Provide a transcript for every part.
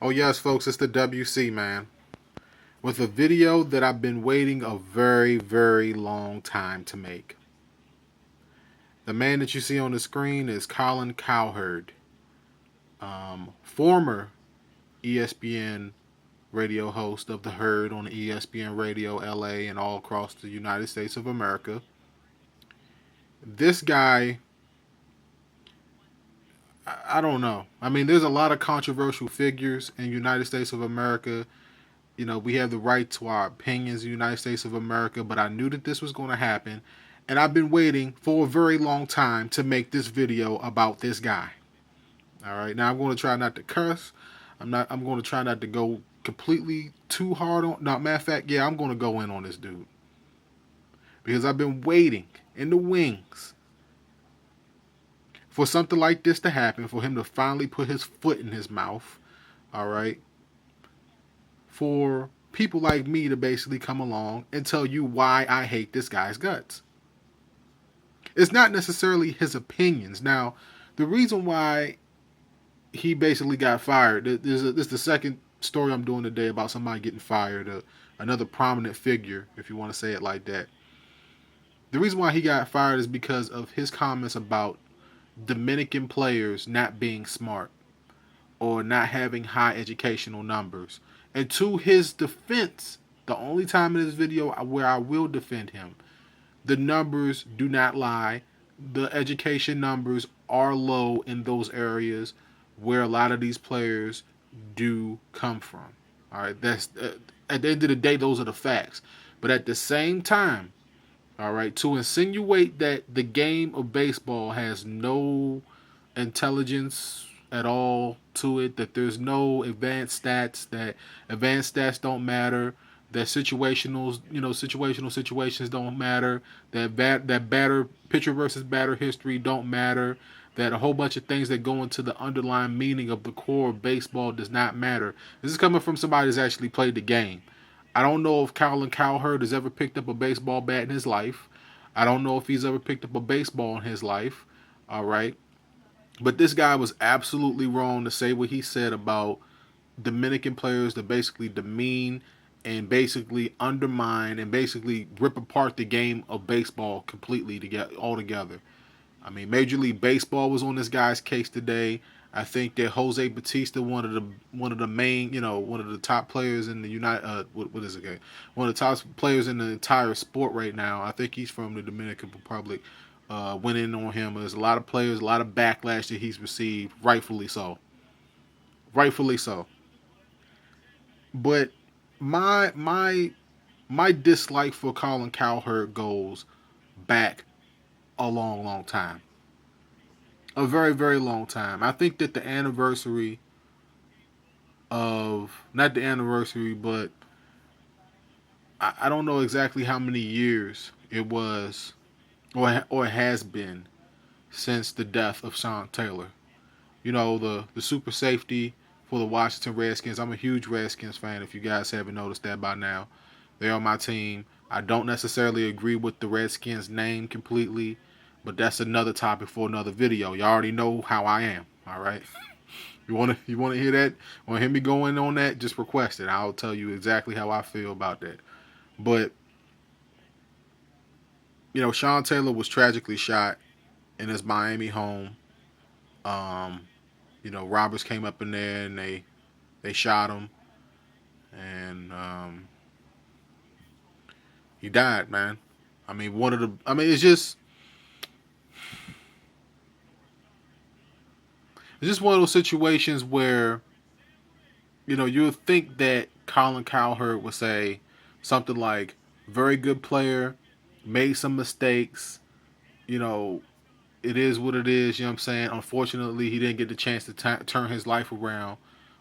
Oh yes, folks, it's the WC, man. With a video that I've been waiting a very, very long time to make. The man that you see on the screen is Colin Cowherd, former ESPN radio host of The Herd on ESPN Radio LA and all across the United States of America. This guy, I don't know. I mean, there's a lot of controversial figures in the United States of America. You know, we have the right to our opinions in the United States of America, but I knew that this was going to happen. And I've been waiting for a very long time to make this video about this guy. All right. Now I'm going to try not to curse. I'm going to try not to go completely too hard on. No, matter of fact, yeah, I'm going to go in on this dude. Because I've been waiting in the wings for something like this to happen, for him to finally put his foot in his mouth. All right. For people like me to basically come along and tell you why I hate this guy's guts. It's not necessarily his opinions. Now, the reason why he basically got fired, this is the second story I'm doing today about somebody getting fired, another prominent figure, if you want to say it like that. The reason why he got fired is because of his comments about Dominican players not being smart or not having high educational numbers. And to his defense, the only time in this video where I will defend him, the numbers do not lie. The education numbers are low in those areas where a lot of these players do come from. All right, that's at the end of the day, those are the facts. But at the same time, all right, to insinuate that the game of baseball has no intelligence at all to it, that there's no advanced stats, that advanced stats don't matter, that situational situations don't matter, that batter pitcher versus batter history don't matter, that a whole bunch of things that go into the underlying meaning of the core of baseball does not matter. This is coming from somebody who's actually played the game. I don't know if Colin Cowherd has ever picked up a baseball bat in his life. I don't know if he's ever picked up a baseball in his life. All right. But this guy was absolutely wrong to say what he said about Dominican players that basically demean and basically undermine and basically rip apart the game of baseball completely altogether. I mean, Major League Baseball was on this guy's case today. I think that Jose Batista, one of the main, one of the top players in the what is it? Okay? One of the top players in the entire sport right now. I think he's from the Dominican Republic. Went in on him. There's a lot of players, a lot of backlash that he's received, rightfully so. Rightfully so. But my dislike for Colin Cowherd goes back a long, long time. A very, very long time. I think that the anniversary of, not the anniversary, but I don't know exactly how many years it was or it has been since the death of Sean Taylor. You know, the super safety for the Washington Redskins. I'm a huge Redskins fan, if you guys haven't noticed that by now. They are my team. I don't necessarily agree with the Redskins name completely, but that's another topic for another video. You already know how I am, all right? You wanna hear that? Want to hear me going on that? Just request it. I'll tell you exactly how I feel about that. But Sean Taylor was tragically shot in his Miami home. Um, robbers came up in there and they shot him, and he died, man. I mean, it's just one of those situations where you would think that Colin Cowherd would say something like, "Very good player, made some mistakes, you know, it is what it is." You know what I'm saying? Unfortunately, he didn't get the chance to turn his life around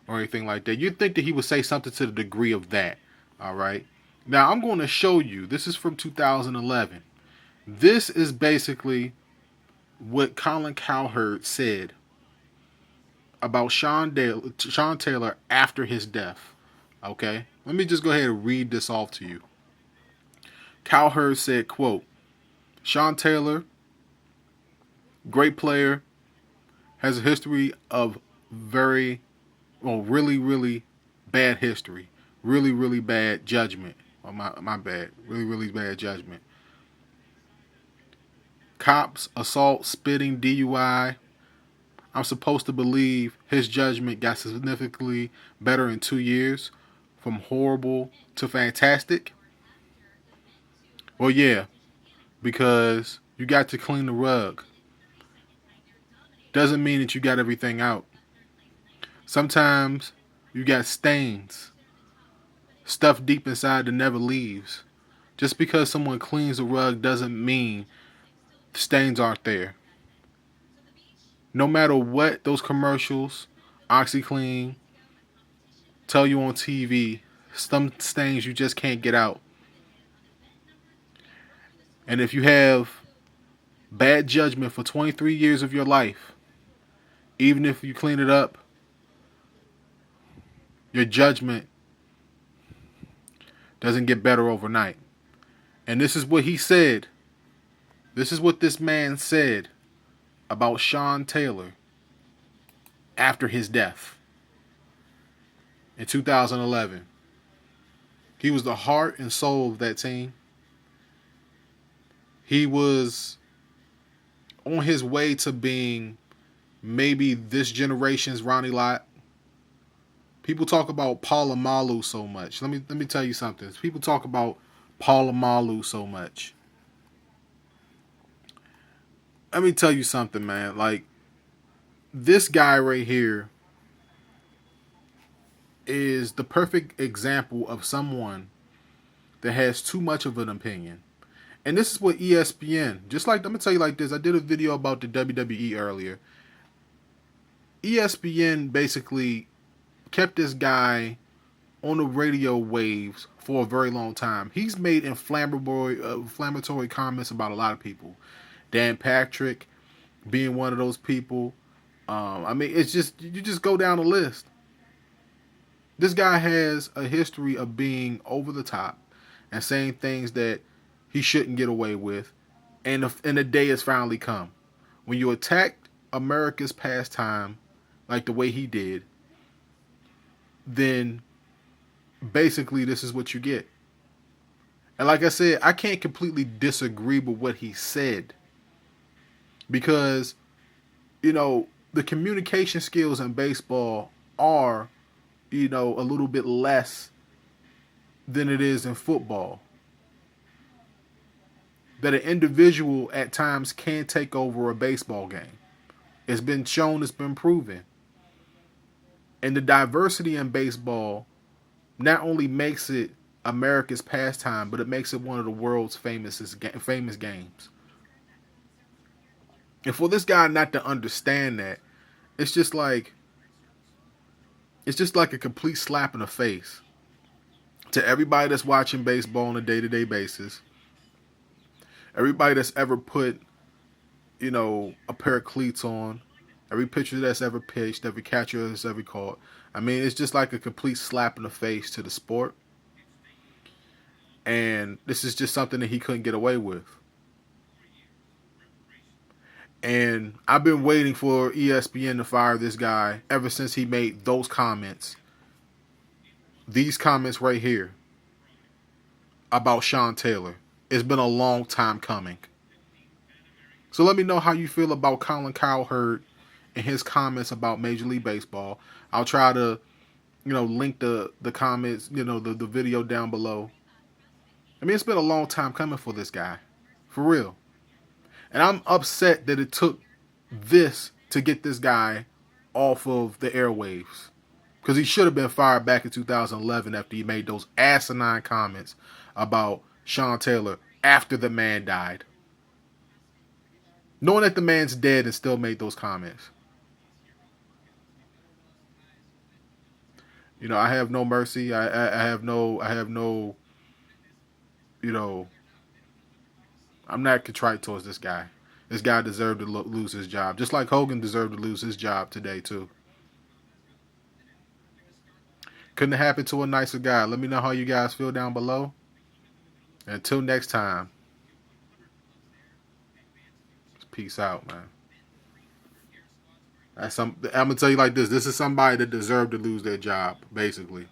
or anything like that. You'd think that he would say something to the degree of that. All right. Now, I'm going to show you. This is from 2011. This is basically what Colin Cowherd said about Sean Taylor after his death. Okay? Let me just go ahead and read this off to you. Cowherd said, quote, "Sean Taylor, great player, has a history of very Oh, really, really bad history. Really, really bad judgment. Oh, my bad. Really, really bad judgment. Cops, assault, spitting, DUI. I'm supposed to believe his judgment got significantly better in 2 years, from horrible to fantastic. Well, yeah, because you got to clean the rug. Doesn't mean that you got everything out. Sometimes you got stains, stuff deep inside that never leaves. Just because someone cleans the rug doesn't mean stains aren't there. No matter what those commercials, OxyClean, tell you on TV, some stains you just can't get out. And if you have bad judgment for 23 years of your life, even if you clean it up, your judgment doesn't get better overnight. And this is what he said. This is what this man said about Sean Taylor after his death in 2011. He was the heart and soul of that team. He was on his way to being maybe this generation's Ronnie Lott. People talk about Polamalu so much. Let me tell you something. People talk about Polamalu so much. Let me tell you something, man. Like, this guy right here is the perfect example of someone that has too much of an opinion. And this is what ESPN, just like, I'm going to tell you like this. I did a video about the WWE earlier. ESPN basically kept this guy on the radio waves for a very long time. He's made inflammatory comments about a lot of people. Dan Patrick being one of those people. I mean, it's just, you just go down the list. This guy has a history of being over the top and saying things that he shouldn't get away with. And the day has finally come. When you attack America's pastime like the way he did, then basically this is what you get. And like I said, I can't completely disagree with what he said. Because, the communication skills in baseball are, a little bit less than it is in football. That an individual at times can take over a baseball game. It's been shown, it's been proven. And the diversity in baseball not only makes it America's pastime, but it makes it one of the world's famous games. And for this guy not to understand that, it's just like a complete slap in the face to everybody that's watching baseball on a day-to-day basis. Everybody that's ever put, a pair of cleats on. Every pitcher that's ever pitched, every catcher that's ever caught. I mean, it's just like a complete slap in the face to the sport. And this is just something that he couldn't get away with. And I've been waiting for ESPN to fire this guy ever since he made those comments. These comments right here about Sean Taylor. It's been a long time coming. So let me know how you feel about Colin Cowherd and his comments about Major League Baseball. I'll try to, link the comments, the video down below. I mean, it's been a long time coming for this guy. For real. And I'm upset that it took this to get this guy off of the airwaves. Because he should have been fired back in 2011 after he made those asinine comments about Sean Taylor after the man died. Knowing that the man's dead and still made those comments. I have no mercy. I have no, I'm not contrite towards this guy. This guy deserved to lose his job. Just like Hogan deserved to lose his job today, too. Couldn't have happened to a nicer guy. Let me know how you guys feel down below. Until next time. Peace out, man. I'm gonna tell you like this. This is somebody that deserved to lose their job, basically.